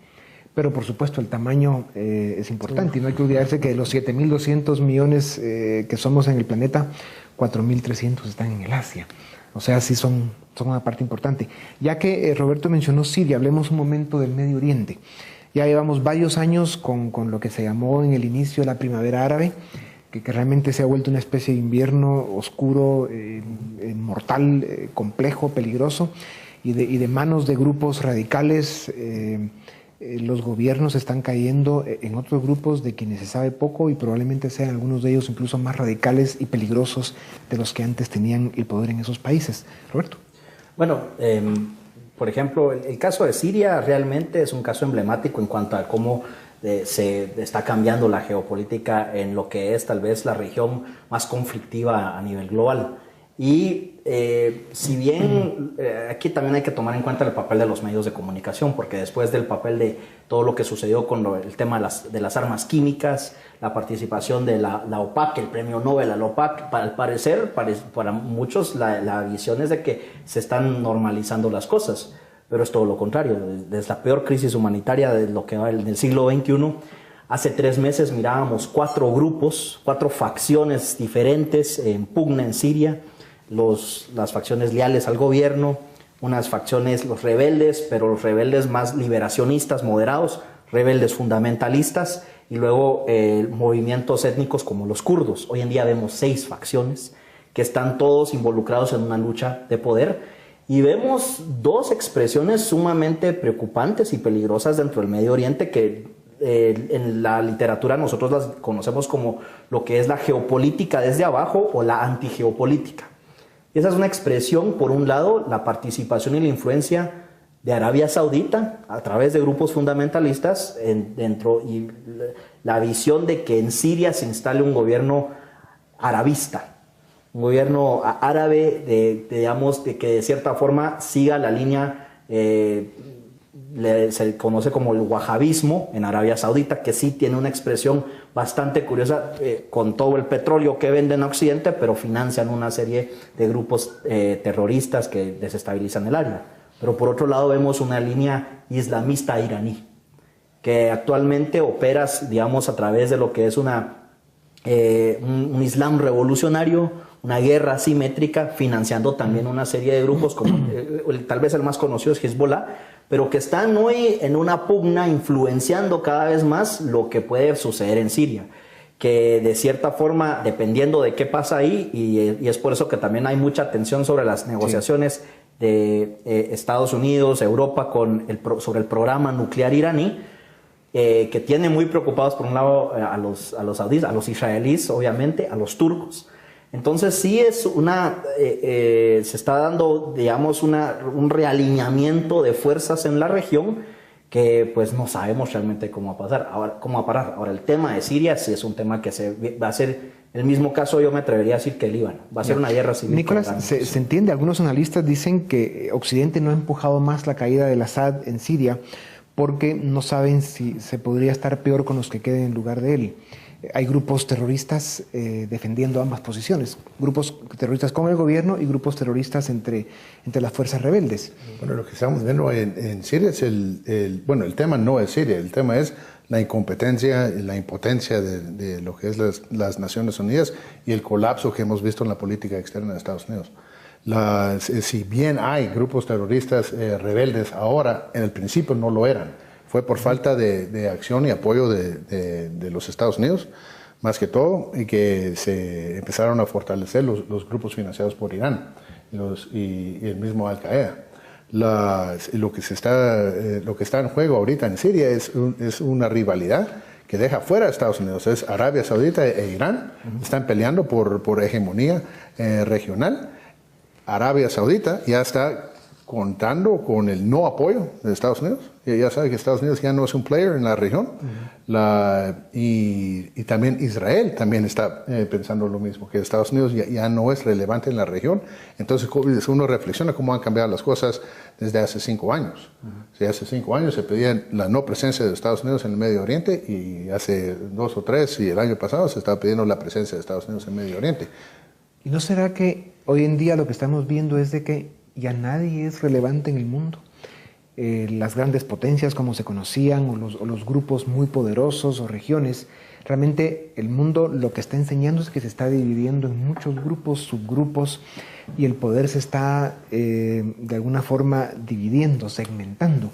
Pero, por supuesto, el tamaño es importante. Y no hay que olvidarse que de los 7.200 millones que somos en el planeta, 4.300 están en el Asia. O sea, sí son una parte importante. Ya que Roberto mencionó Siria, hablemos un momento del Medio Oriente. Ya llevamos varios años con lo que se llamó en el inicio la primavera árabe, que realmente se ha vuelto una especie de invierno oscuro, mortal, complejo, peligroso, y de manos de grupos radicales los gobiernos están cayendo en otros grupos de quienes se sabe poco y probablemente sean algunos de ellos incluso más radicales y peligrosos de los que antes tenían el poder en esos países. Roberto. Bueno, por ejemplo, el caso de Siria realmente es un caso emblemático en cuanto a cómo se está cambiando la geopolítica en lo que es tal vez la región más conflictiva a nivel global. Y si bien aquí también hay que tomar en cuenta el papel de los medios de comunicación, porque después del papel de todo lo que sucedió con el tema de las armas químicas, la participación de la OPAC, el premio Nobel a la OPAC, al parecer, para muchos la visión es de que se están normalizando las cosas. Pero es todo lo contrario. Desde la peor crisis humanitaria de lo que va del siglo XXI, hace 3 meses mirábamos 4 grupos, 4 facciones diferentes en pugna en Siria, las facciones leales al gobierno, unas facciones, los rebeldes, pero los rebeldes más liberacionistas, moderados, rebeldes fundamentalistas, y luego movimientos étnicos como los kurdos. Hoy en día vemos 6 facciones que están todos involucrados en una lucha de poder. Y vemos 2 expresiones sumamente preocupantes y peligrosas dentro del Medio Oriente que en la literatura nosotros las conocemos como lo que es la geopolítica desde abajo o la antigeopolítica. Y esa es una expresión, por un lado, la participación y la influencia de Arabia Saudita a través de grupos fundamentalistas y la visión de que en Siria se instale un gobierno arabista. Un gobierno árabe, digamos, de que de cierta forma siga la línea, se conoce como el wahabismo en Arabia Saudita, que sí tiene una expresión bastante curiosa con todo el petróleo que venden a Occidente, pero financian una serie de grupos terroristas que desestabilizan el área. Pero por otro lado vemos una línea islamista iraní, que actualmente opera, digamos, a través de lo que es un Islam revolucionario, una guerra asimétrica, financiando también una serie de grupos, como tal vez el más conocido es Hezbollah, pero que están hoy en una pugna influenciando cada vez más lo que puede suceder en Siria, que de cierta forma, dependiendo de qué pasa ahí, y es por eso que también hay mucha tensión sobre las negociaciones de Estados Unidos, Europa, sobre el programa nuclear iraní, que tiene muy preocupados por un lado a los saudíes, a los israelíes, obviamente, a los turcos. Entonces sí es se está dando, digamos, un realineamiento de fuerzas en la región que pues no sabemos realmente cómo va a parar. Ahora el tema de Siria sí es un tema que va a ser el mismo caso, yo me atrevería a decir, que el Líbano. Va a ser una guerra civil. Nicolás, se entiende, algunos analistas dicen que Occidente no ha empujado más la caída del Assad en Siria porque no saben si se podría estar peor con los que queden en lugar de él. Hay grupos terroristas defendiendo ambas posiciones, grupos terroristas con el gobierno y grupos terroristas entre las fuerzas rebeldes. Bueno, lo que estamos viendo en Siria es bueno, el tema no es Siria, el tema es la incompetencia y la impotencia de lo que es las Naciones Unidas y el colapso que hemos visto en la política externa de Estados Unidos. Si bien hay grupos terroristas rebeldes ahora, en el principio no lo eran. Fue por falta de acción y apoyo de los Estados Unidos, más que todo, y que se empezaron a fortalecer los grupos financiados por Irán y el mismo Al-Qaeda. Lo que está en juego ahorita en Siria es una rivalidad que deja fuera a Estados Unidos. Es Arabia Saudita e Irán están peleando por hegemonía regional. Arabia Saudita ya está contando con el no apoyo de Estados Unidos. Ya sabe que Estados Unidos ya no es un player en la región. Y también Israel también está pensando lo mismo, que Estados Unidos ya no es relevante en la región. Entonces uno reflexiona cómo han cambiado las cosas desde hace 5 años. Hace 5 años se pedía la no presencia de Estados Unidos en el Medio Oriente, y hace 2 o 3 y el año pasado se estaba pidiendo la presencia de Estados Unidos en el Medio Oriente. ¿Y no será que hoy en día lo que estamos viendo es de que ya nadie es relevante en el mundo? Las grandes potencias como se conocían, o los grupos muy poderosos o regiones, realmente el mundo lo que está enseñando es que se está dividiendo en muchos grupos, subgrupos, y el poder se está de alguna forma dividiendo, segmentando.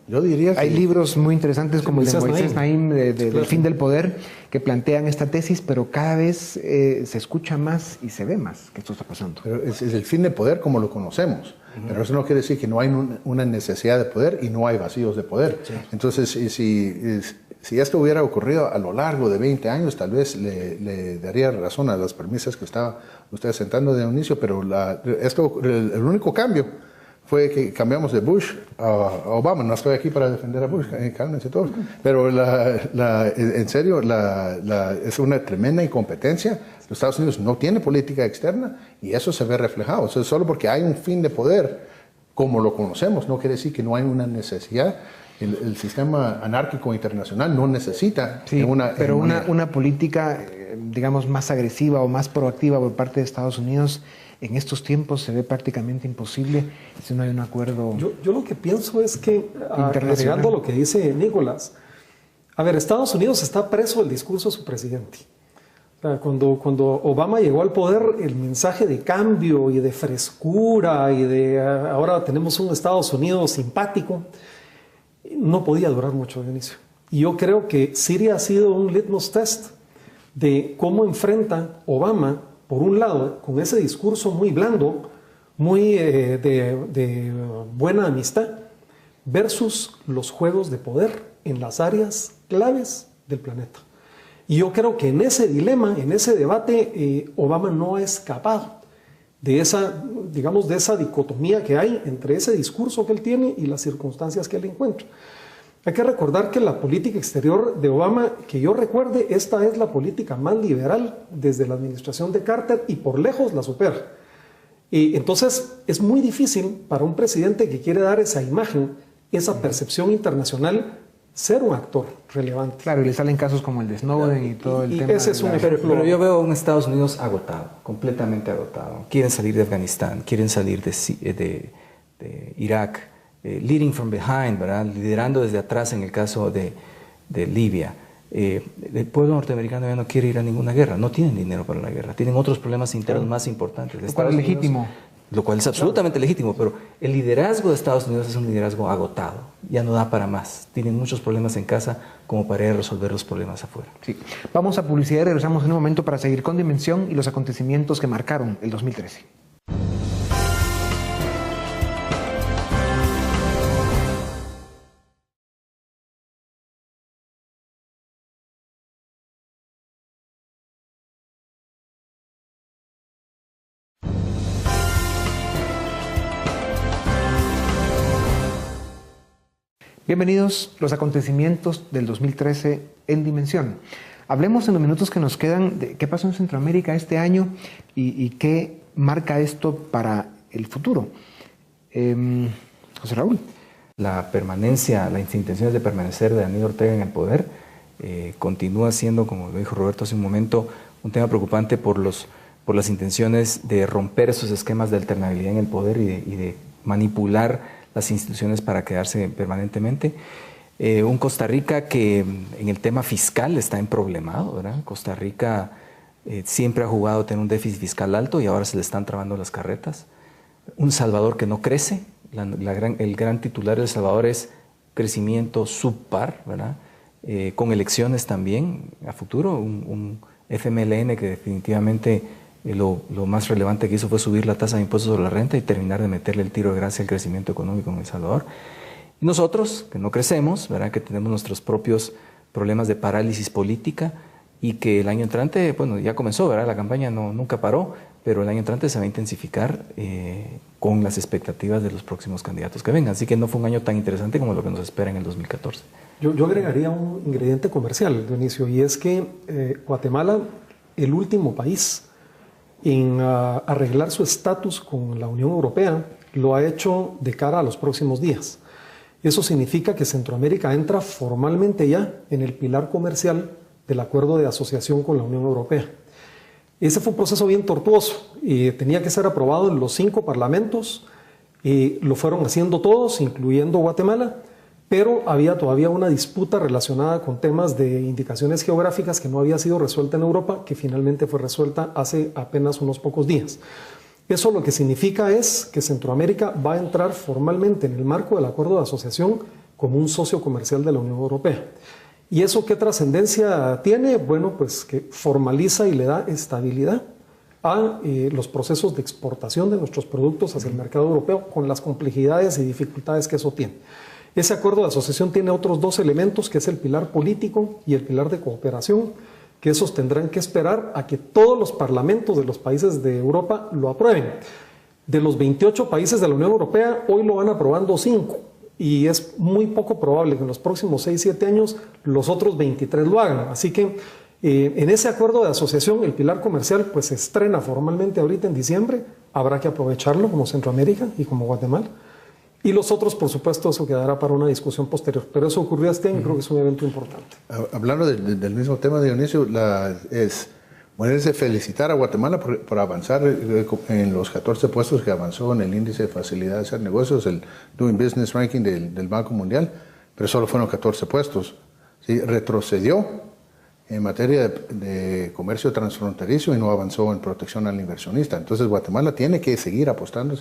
Yo diría que hay libros muy interesantes como el de Moisés Naim, del fin del poder, que plantean esta tesis, pero cada vez se escucha más y se ve más que esto está pasando. Pero es el fin de poder como lo conocemos, pero eso no quiere decir que no hay una necesidad de poder y no hay vacíos de poder. Sí. Entonces, si esto hubiera ocurrido a lo largo de 20 años, tal vez le daría razón a las premisas que estaba usted sentando de un inicio, pero el único cambio fue que cambiamos de Bush a Obama. No estoy aquí para defender a Bush, cálmense todos. Pero en serio, es una tremenda incompetencia. Los Estados Unidos no tienen política externa y eso se ve reflejado. O sea, solo porque hay un fin de poder como lo conocemos, no quiere decir que no hay una necesidad. El sistema anárquico internacional no necesita una política, digamos, más agresiva o más proactiva por parte de Estados Unidos en estos tiempos se ve prácticamente imposible si no hay un acuerdo. Yo lo que pienso es que, agregando lo que dice Nicolás, a ver, Estados Unidos está preso del discurso de su presidente. Cuando Obama llegó al poder, el mensaje de cambio y de frescura y de ahora tenemos un Estados Unidos simpático, no podía durar mucho, Dionisio. Y yo creo que Siria ha sido un litmus test de cómo enfrenta Obama, por un lado, con ese discurso muy blando, muy de buena amistad, versus los juegos de poder en las áreas claves del planeta. Y yo creo que en ese dilema, en ese debate, Obama no ha escapado de esa dicotomía que hay entre ese discurso que él tiene y las circunstancias que él encuentra. Hay que recordar que la política exterior de Obama, que yo recuerde, esta es la política más liberal desde la administración de Carter y por lejos la supera. Entonces es muy difícil para un presidente que quiere dar esa imagen, esa percepción internacional, ser un actor relevante. Claro, y le salen casos como el de Snowden y todo el tema. Ese es un ejemplo. Pero yo veo a un Estados Unidos agotado, completamente agotado. Quieren salir de Afganistán, quieren salir de Irak, leading from behind, ¿verdad? Liderando desde atrás en el caso de Libia. El pueblo norteamericano ya no quiere ir a ninguna guerra, no tienen dinero para la guerra, tienen otros problemas internos más importantes. Lo cual es legítimo. lo cual es absolutamente legítimo, pero el liderazgo de Estados Unidos es un liderazgo agotado, ya no da para más, tienen muchos problemas en casa como para ir a resolver los problemas afuera. Sí. Vamos a publicidad y regresamos en un momento para seguir con Dimensión y los acontecimientos que marcaron el 2013. Bienvenidos a los acontecimientos del 2013 en Dimensión. Hablemos en los minutos que nos quedan de qué pasó en Centroamérica este año y qué marca esto para el futuro. José Raúl. La permanencia, las intenciones de permanecer de Daniel Ortega en el poder continúa siendo, como lo dijo Roberto hace un momento, un tema preocupante por las intenciones de romper esos esquemas de alternabilidad en el poder y de manipular las instituciones para quedarse permanentemente. Un Costa Rica que en el tema fiscal está emproblemado, ¿verdad? Costa Rica siempre ha jugado a tener un déficit fiscal alto y ahora se le están trabando las carretas. Un Salvador que no crece, el gran titular de El Salvador es crecimiento subpar, ¿verdad? Con elecciones también a futuro, un FMLN que definitivamente lo más relevante que hizo fue subir la tasa de impuestos sobre la renta y terminar de meterle el tiro de gracia al crecimiento económico en El Salvador. Y nosotros, que no crecemos, ¿verdad? Que tenemos nuestros propios problemas de parálisis política y que el año entrante, bueno, ya comenzó, ¿verdad? La campaña nunca paró, pero el año entrante se va a intensificar con las expectativas de los próximos candidatos que vengan. Así que no fue un año tan interesante como lo que nos espera en el 2014. Yo agregaría un ingrediente comercial, Dionisio, y es que Guatemala, el último país en arreglar su estatus con la Unión Europea, lo ha hecho de cara a los próximos días. Eso significa que Centroamérica entra formalmente ya en el pilar comercial del acuerdo de asociación con la Unión Europea. Ese fue un proceso bien tortuoso y tenía que ser aprobado en los 5 parlamentos, y lo fueron haciendo todos, incluyendo Guatemala, pero había todavía una disputa relacionada con temas de indicaciones geográficas que no había sido resuelta en Europa, que finalmente fue resuelta hace apenas unos pocos días. Eso lo que significa es que Centroamérica va a entrar formalmente en el marco del acuerdo de asociación como un socio comercial de la Unión Europea. ¿Y eso qué trascendencia tiene? Bueno, pues que formaliza y le da estabilidad a los procesos de exportación de nuestros productos hacia el mercado europeo, con las complejidades y dificultades que eso tiene. Ese acuerdo de asociación tiene otros 2 elementos, que es el pilar político y el pilar de cooperación, que esos tendrán que esperar a que todos los parlamentos de los países de Europa lo aprueben. De los 28 países de la Unión Europea, hoy lo van aprobando 5, y es muy poco probable que en los próximos 6-7 años los otros 23 lo hagan. Así que en ese acuerdo de asociación, el pilar comercial pues se estrena formalmente ahorita en diciembre, habrá que aprovecharlo como Centroamérica y como Guatemala. Y los otros, por supuesto, eso quedará para una discusión posterior. Pero eso ocurrió este año y creo que es un evento importante. Hablando del mismo tema, Dionisio, es felicitar a Guatemala por avanzar en los 14 puestos que avanzó en el índice de facilidad de hacer negocios, el Doing Business Ranking del Banco Mundial, pero solo fueron 14 puestos. ¿Sí? Retrocedió en materia de comercio transfronterizo y no avanzó en protección al inversionista. Entonces Guatemala tiene que seguir apostando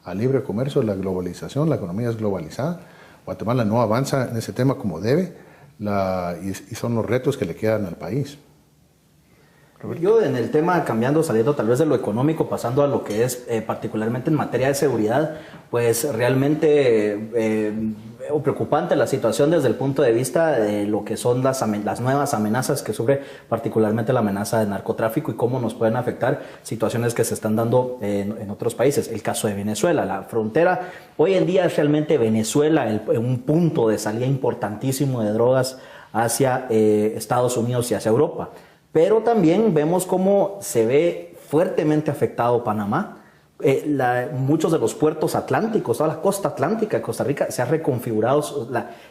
al libre comercio, la globalización, la economía es globalizada. Guatemala no avanza en ese tema como debe y son los retos que le quedan al país. Yo en el tema, saliendo tal vez de lo económico, pasando a lo que es particularmente en materia de seguridad, pues realmente preocupante la situación desde el punto de vista de lo que son las nuevas amenazas que sufre particularmente la amenaza de narcotráfico y cómo nos pueden afectar situaciones que se están dando en otros países. El caso de Venezuela, la frontera, hoy en día es realmente Venezuela un punto de salida importantísimo de drogas hacia Estados Unidos y hacia Europa. Pero también vemos cómo se ve fuertemente afectado Panamá. Muchos de los puertos atlánticos, toda la costa atlántica de Costa Rica se ha reconfigurado.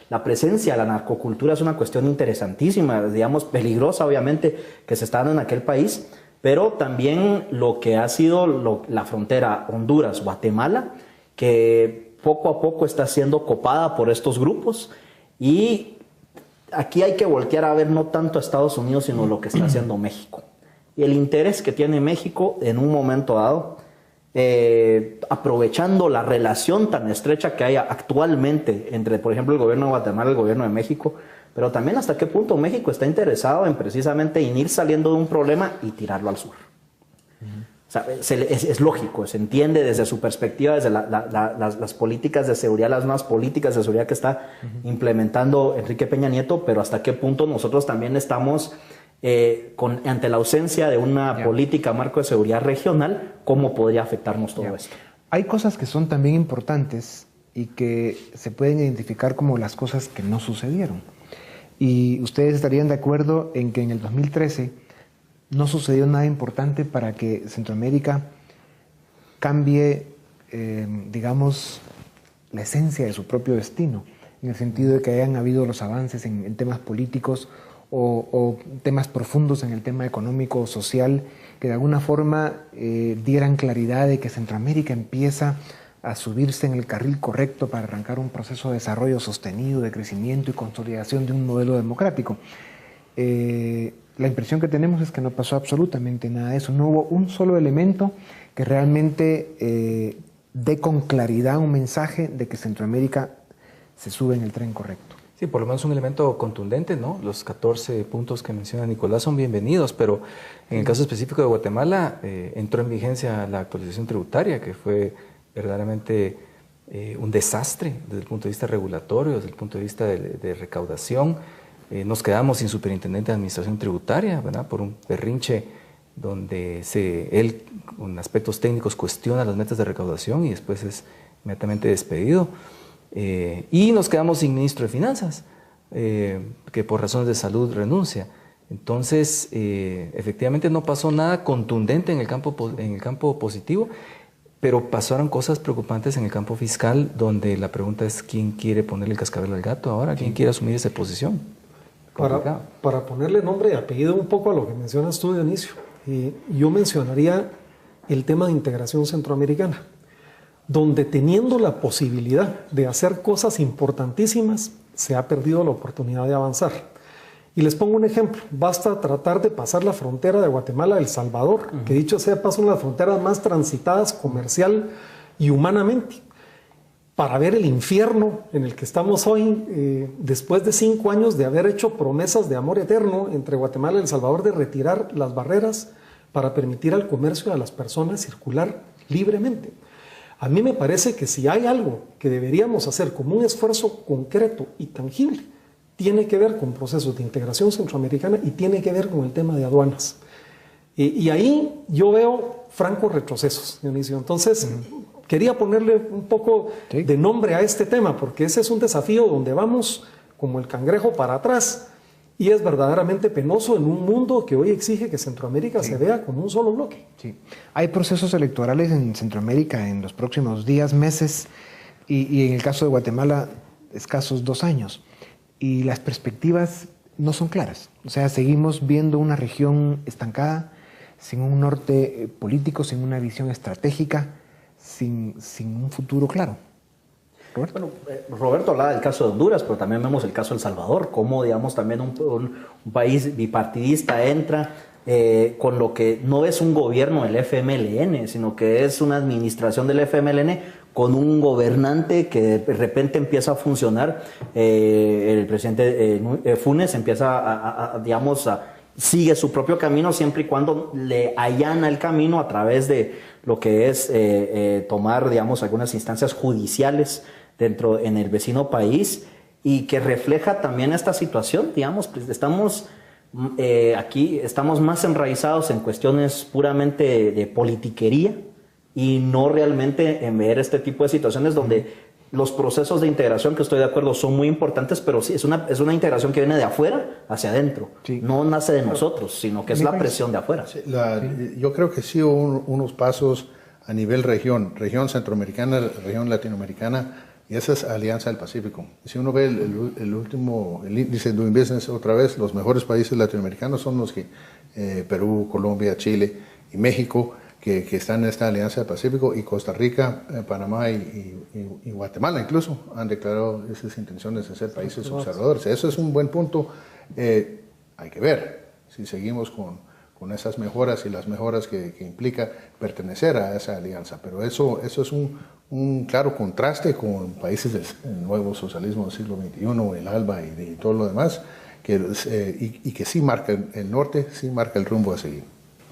La presencia de la narcocultura es una cuestión interesantísima, digamos peligrosa obviamente, que se está dando en aquel país, pero también lo que ha sido la frontera Honduras-Guatemala, que poco a poco está siendo copada por estos grupos, y aquí hay que voltear a ver no tanto a Estados Unidos, sino lo que está haciendo México. Y el interés que tiene México en un momento dado aprovechando la relación tan estrecha que hay actualmente entre, por ejemplo, el gobierno de Guatemala y el gobierno de México, pero también hasta qué punto México está interesado en precisamente en ir saliendo de un problema y tirarlo al sur. O sea, es lógico, se entiende desde su perspectiva, desde las políticas de seguridad, las nuevas políticas de seguridad que está implementando Enrique Peña Nieto, pero hasta qué punto nosotros también estamos ante la ausencia de una política marco de seguridad regional, ¿cómo podría afectarnos todo esto? Hay cosas que son también importantes y que se pueden identificar como las cosas que no sucedieron. Y ustedes estarían de acuerdo en que en el 2013 no sucedió nada importante para que Centroamérica cambie, digamos, la esencia de su propio destino, en el sentido de que hayan habido los avances en temas políticos o temas profundos en el tema económico o social, que de alguna forma dieran claridad de que Centroamérica empieza a subirse en el carril correcto para arrancar un proceso de desarrollo sostenido, de crecimiento y consolidación de un modelo democrático. La impresión que tenemos es que no pasó absolutamente nada de eso. No hubo un solo elemento que realmente dé con claridad un mensaje de que Centroamérica se sube en el tren correcto. Sí, por lo menos un elemento contundente, ¿no? Los 14 puntos que menciona Nicolás son bienvenidos, pero en el caso específico de Guatemala entró en vigencia la actualización tributaria, que fue verdaderamente un desastre desde el punto de vista regulatorio, desde el punto de vista de recaudación. Nos quedamos sin superintendente de administración tributaria, ¿verdad? Por un berrinche donde él con aspectos técnicos cuestiona las metas de recaudación y después es inmediatamente despedido. Y nos quedamos sin ministro de Finanzas, que por razones de salud renuncia. Entonces, efectivamente no pasó nada contundente en el campo positivo, pero pasaron cosas preocupantes en el campo fiscal, donde la pregunta es quién quiere ponerle el cascabel al gato ahora, quién quiere asumir esa posición. Para ponerle nombre y apellido un poco a lo que mencionas tú, Dionisio, yo mencionaría el tema de integración centroamericana, donde teniendo la posibilidad de hacer cosas importantísimas, se ha perdido la oportunidad de avanzar. Y les pongo un ejemplo, basta tratar de pasar la frontera de Guatemala a El Salvador, que dicho sea paso, una de las fronteras más transitadas comercial y humanamente, para ver el infierno en el que estamos hoy, después de 5 años de haber hecho promesas de amor eterno entre Guatemala y El Salvador, de retirar las barreras para permitir al comercio de las personas circular libremente. A mí me parece que si hay algo que deberíamos hacer como un esfuerzo concreto y tangible, tiene que ver con procesos de integración centroamericana y tiene que ver con el tema de aduanas. Y ahí yo veo francos retrocesos, Dionisio. Entonces, quería ponerle un poco de nombre a este tema, porque ese es un desafío donde vamos como el cangrejo para atrás. Y es verdaderamente penoso en un mundo que hoy exige que Centroamérica se vea como un solo bloque. Sí. Hay procesos electorales en Centroamérica en los próximos días, meses, y en el caso de Guatemala, escasos 2 años. Y las perspectivas no son claras. O sea, seguimos viendo una región estancada, sin un norte político, sin una visión estratégica, sin un futuro claro. Roberto. Bueno, Roberto hablaba del caso de Honduras, pero también vemos el caso de El Salvador, cómo, digamos, también un país bipartidista entra con lo que no es un gobierno del FMLN, sino que es una administración del FMLN con un gobernante que de repente empieza a funcionar. El presidente Funes empieza sigue su propio camino siempre y cuando le allana el camino a través de lo que es tomar, digamos, algunas instancias judiciales en el vecino país, y que refleja también esta situación, digamos, pues estamos aquí más enraizados en cuestiones puramente de politiquería y no realmente en ver este tipo de situaciones donde los procesos de integración, que estoy de acuerdo, son muy importantes, pero sí, es una integración que viene de afuera hacia adentro. Sí. No nace de nosotros, sino que es la presión de afuera. Sí, yo creo que sí hubo unos pasos a nivel región centroamericana, región latinoamericana, y esa es Alianza del Pacífico. Si uno ve el índice de Doing Business, otra vez, los mejores países latinoamericanos son los que Perú, Colombia, Chile y México, que están en esta Alianza del Pacífico, y Costa Rica, Panamá y Guatemala incluso han declarado esas intenciones de ser países observadores. Eso es un buen punto. Hay que ver si seguimos esas mejoras y las mejoras que implica pertenecer a esa alianza. Pero eso es un claro contraste con países del nuevo socialismo del siglo XXI, el ALBA y todo lo demás, y que sí marca el norte, sí marca el rumbo a seguir.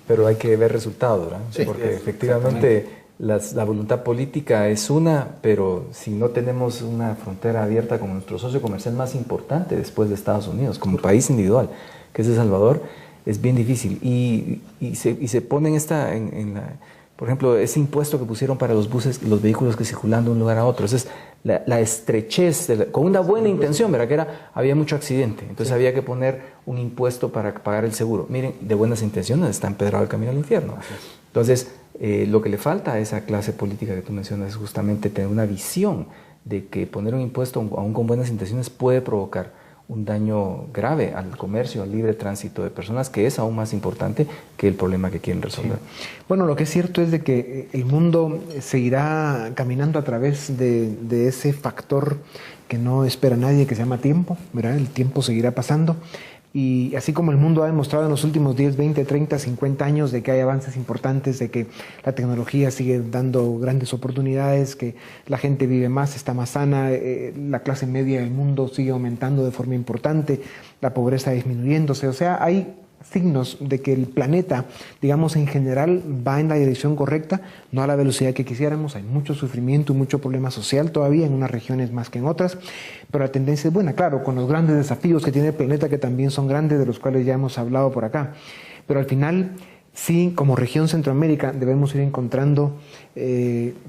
Pero hay que ver resultados, ¿verdad? Sí, porque efectivamente la voluntad política es una, pero si no tenemos una frontera abierta con nuestro socio comercial más importante después de Estados Unidos, como país individual, que es El Salvador, es bien difícil. Y se pone por ejemplo, ese impuesto que pusieron para los buses, los vehículos que circulan de un lugar a otro. Esa es la estrechez, con una buena intención, ¿verdad? Que había mucho accidente, entonces había que poner un impuesto para pagar el seguro. Miren, de buenas intenciones está empedrado el camino al infierno. Entonces, lo que le falta a esa clase política que tú mencionas es justamente tener una visión de que poner un impuesto, aún con buenas intenciones, puede provocar un daño grave al comercio, al libre tránsito de personas, que es aún más importante que el problema que quieren resolver. Sí. Bueno, lo que es cierto es de que el mundo seguirá caminando a través de ese factor que no espera nadie, que se llama tiempo, ¿verdad? El tiempo seguirá pasando. Y así como el mundo ha demostrado en los últimos 10, 20, 30, 50 años de que hay avances importantes, de que la tecnología sigue dando grandes oportunidades, que la gente vive más, está más sana, la clase media del mundo sigue aumentando de forma importante, la pobreza disminuyéndose. O sea, hay signos de que el planeta, digamos en general, va en la dirección correcta, no a la velocidad que quisiéramos. Hay mucho sufrimiento y mucho problema social todavía en unas regiones más que en otras, pero la tendencia es buena, claro, con los grandes desafíos que tiene el planeta, que también son grandes, de los cuales ya hemos hablado por acá. Pero al final, sí, como región Centroamérica, debemos ir encontrando,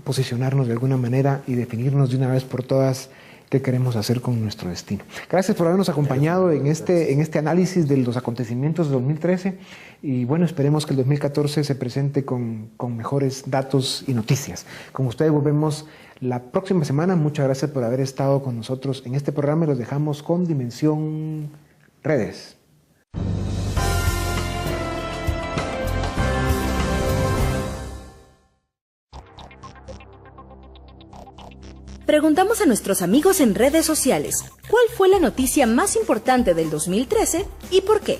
posicionarnos de alguna manera y definirnos de una vez por todas qué queremos hacer con nuestro destino. Gracias por habernos acompañado en este análisis de los acontecimientos de 2013 y bueno, esperemos que el 2014 se presente con mejores datos y noticias. Con ustedes volvemos la próxima semana. Muchas gracias por haber estado con nosotros en este programa y los dejamos con Dimensión Redes. Preguntamos a nuestros amigos en redes sociales, ¿cuál fue la noticia más importante del 2013 y por qué?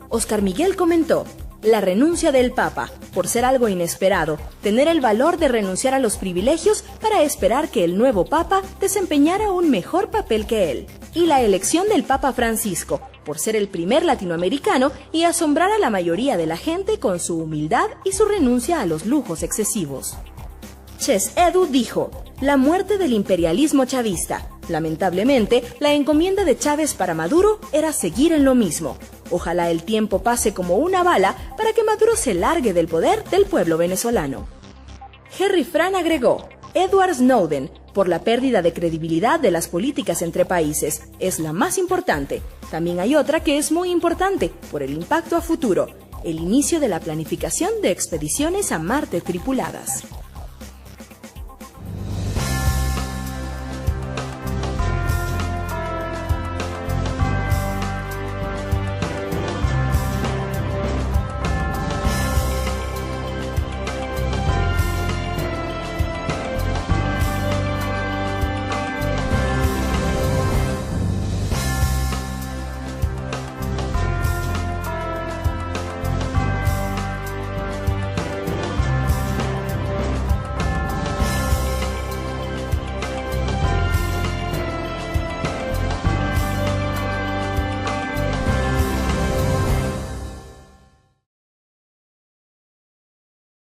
Oscar Miguel comentó, la renuncia del Papa, por ser algo inesperado, tener el valor de renunciar a los privilegios para esperar que el nuevo Papa desempeñara un mejor papel que él. Y la elección del Papa Francisco, por ser el primer latinoamericano y asombrar a la mayoría de la gente con su humildad y su renuncia a los lujos excesivos. Ches Edu dijo, la muerte del imperialismo chavista. Lamentablemente, la encomienda de Chávez para Maduro era seguir en lo mismo. Ojalá el tiempo pase como una bala para que Maduro se largue del poder del pueblo venezolano. Harry Fran agregó, Edward Snowden, por la pérdida de credibilidad de las políticas entre países, es la más importante. También hay otra que es muy importante, por el impacto a futuro, el inicio de la planificación de expediciones a Marte tripuladas.